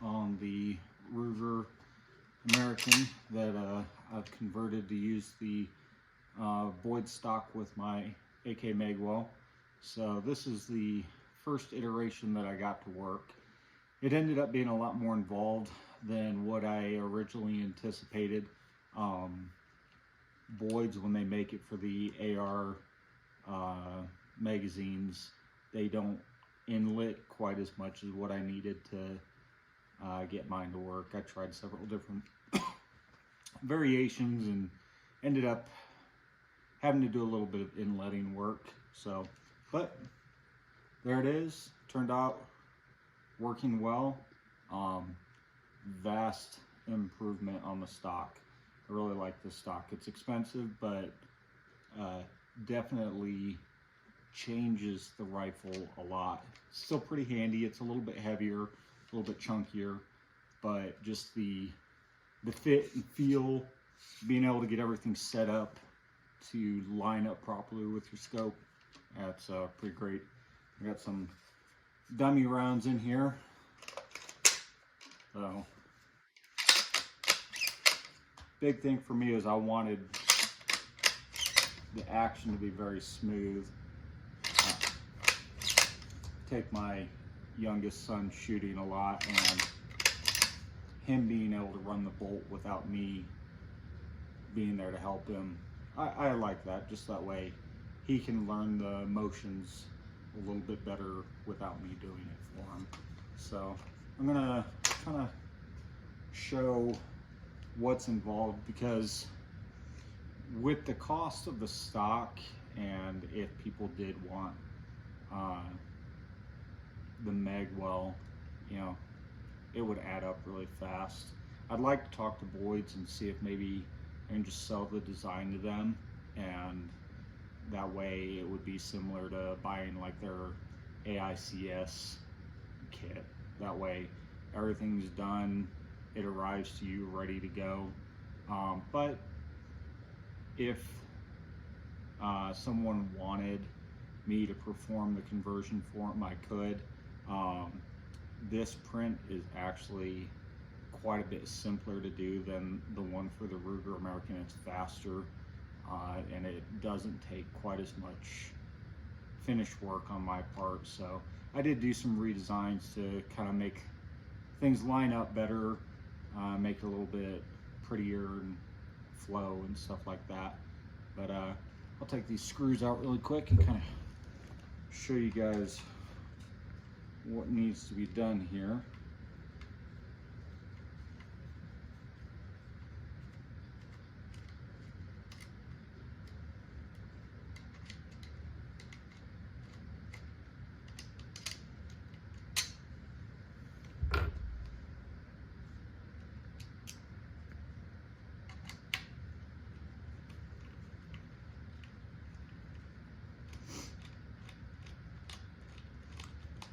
on the Ruger American that I've converted to use the Boyds stock with my AK magwell. So this is the first iteration that I got to work. It ended up being a lot more involved than what I originally anticipated. Boyds, when they make it for the AR magazines, they don't inlet quite as much as what I needed to get mine to work. I tried several different variations and ended up having to do a little bit of inletting work. So, but there it is. Turned out working well. Vast improvement on the stock. I really like this stock. It's expensive, but definitely changes the rifle a lot. Still pretty handy. It's a little bit heavier, a little bit chunkier, but just the fit and feel, being able to get everything set up to line up properly with your scope, that's pretty great. I got some dummy rounds in here. So, big thing for me is I wanted the action to be very smooth. Take my youngest son shooting a lot, and him being able to run the bolt without me being there to help him. I like that, just that way he can learn the motions a little bit better without me doing it for him. So I'm gonna kind of show what's involved, because with the cost of the stock, and if people did want the magwell, you know, it would add up really fast. I'd like to talk to Boyds and see if maybe I can just sell the design to them, and that way it would be similar to buying like their AICS kit. That way everything's done, it arrives to you ready to go. But if someone wanted me to perform the conversion for them, I could. This print is actually quite a bit simpler to do than the one for the Ruger American. It's faster, and it doesn't take quite as much finish work on my part. So I did do some redesigns to kind of make things line up better, make it a little bit prettier and flow and stuff like that. But I'll take these screws out really quick and kind of show you guys what needs to be done here.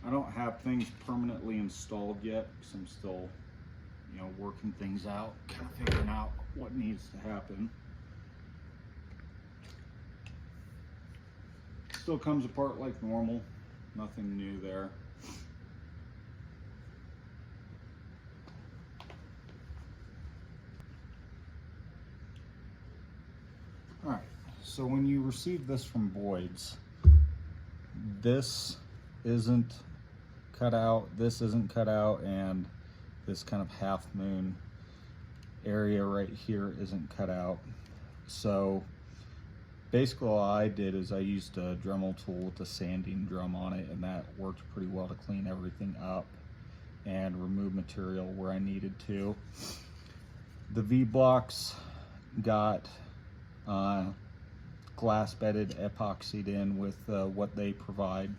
I don't have things permanently installed yet because I'm still, you know, working things out, kind of figuring out what needs to happen. Still comes apart like normal, nothing new there. All right, so when you receive this from Boyds, this isn't cut out, this isn't cut out, and this kind of half moon area right here isn't cut out. So basically all I did is I used a Dremel tool with a sanding drum on it, and that worked pretty well to clean everything up and remove material where I needed to. The V-blocks got glass bedded, epoxied in with what they provide,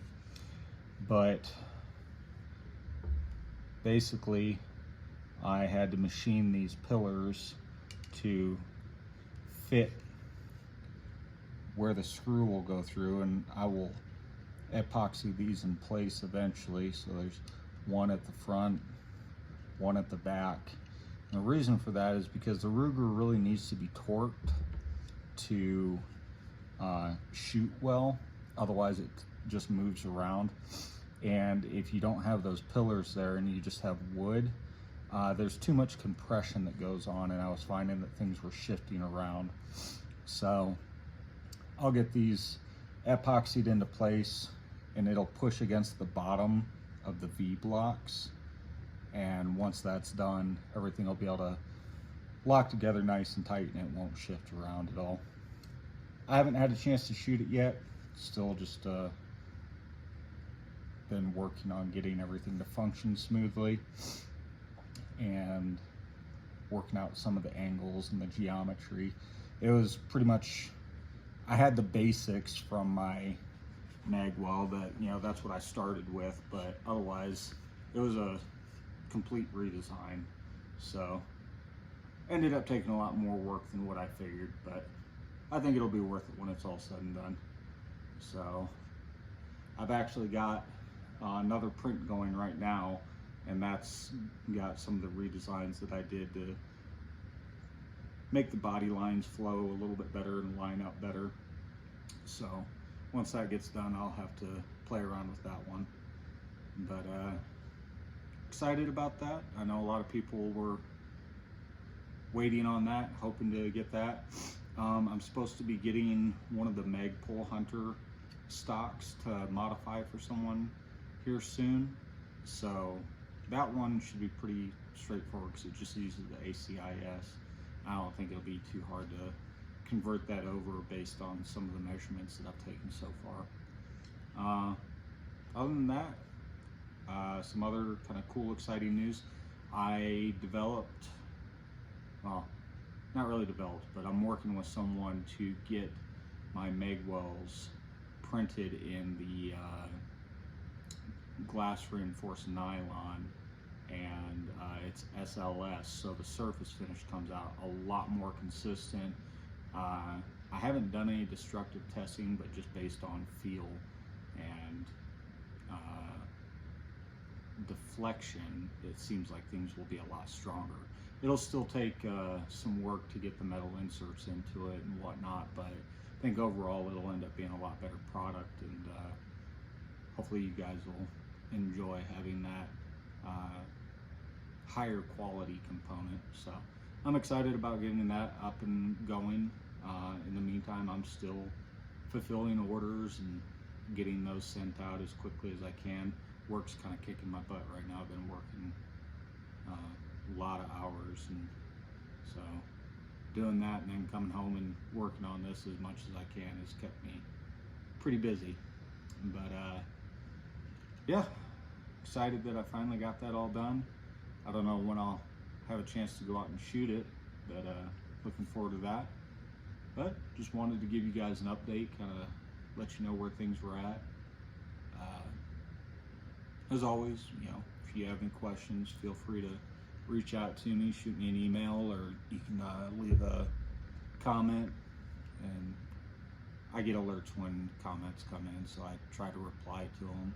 but basically I had to machine these pillars to fit where the screw will go through, and I will epoxy these in place eventually. So there's one at the front, one at the back. And the reason for that is because the Ruger really needs to be torqued to shoot well, otherwise it just moves around. And if you don't have those pillars there and you just have wood, there's too much compression that goes on, and I was finding that things were shifting around. So I'll get these epoxied into place, and it'll push against the bottom of the V blocks. And once that's done, everything will be able to lock together nice and tight, and it won't shift around at all. I haven't had a chance to shoot it yet. Still just been working on getting everything to function smoothly and working out some of the angles and the geometry. It was pretty much, I had the basics from my magwell that, you know, that's what I started with, but otherwise it was a complete redesign. So ended up taking a lot more work than what I figured, but I think it'll be worth it when it's all said and done. So I've actually got another print going right now, and that's got some of the redesigns that I did to make the body lines flow a little bit better and line up better. So once that gets done, I'll have to play around with that one. But excited about that. I know a lot of people were waiting on that, hoping to get that. I'm supposed to be getting one of the Magpul Hunter stocks to modify for someone here soon. So that one should be pretty straightforward because it just uses the ACIS. I don't think it'll be too hard to convert that over based on some of the measurements that I've taken so far. Other than that, some other kind of cool, exciting news. I developed, well, not really developed, but I'm working with someone to get my magwells printed in the glass reinforced nylon, and it's SLS, so the surface finish comes out a lot more consistent. I haven't done any destructive testing, but just based on feel and deflection, it seems like things will be a lot stronger. It'll still take some work to get the metal inserts into it and whatnot, but I think overall it'll end up being a lot better product, and hopefully you guys will enjoy having that higher quality component. So I'm excited about getting that up and going. In the meantime, I'm still fulfilling orders and getting those sent out as quickly as I can. Work's kind of kicking my butt right now. I've been working a lot of hours, and so doing that and then coming home and working on this as much as I can has kept me pretty busy. But yeah, excited that I finally got that all done. I don't know when I'll have a chance to go out and shoot it, but looking forward to that. But just wanted to give you guys an update, kind of let you know where things were at. As always, you know, if you have any questions, feel free to reach out to me, shoot me an email, or you can leave a comment. And I get alerts when comments come in, so I try to reply to them.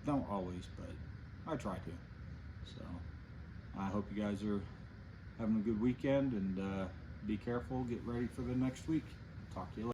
Don't always, but I try to. So I hope you guys are having a good weekend, and be careful, get ready for the next week. Talk to you later.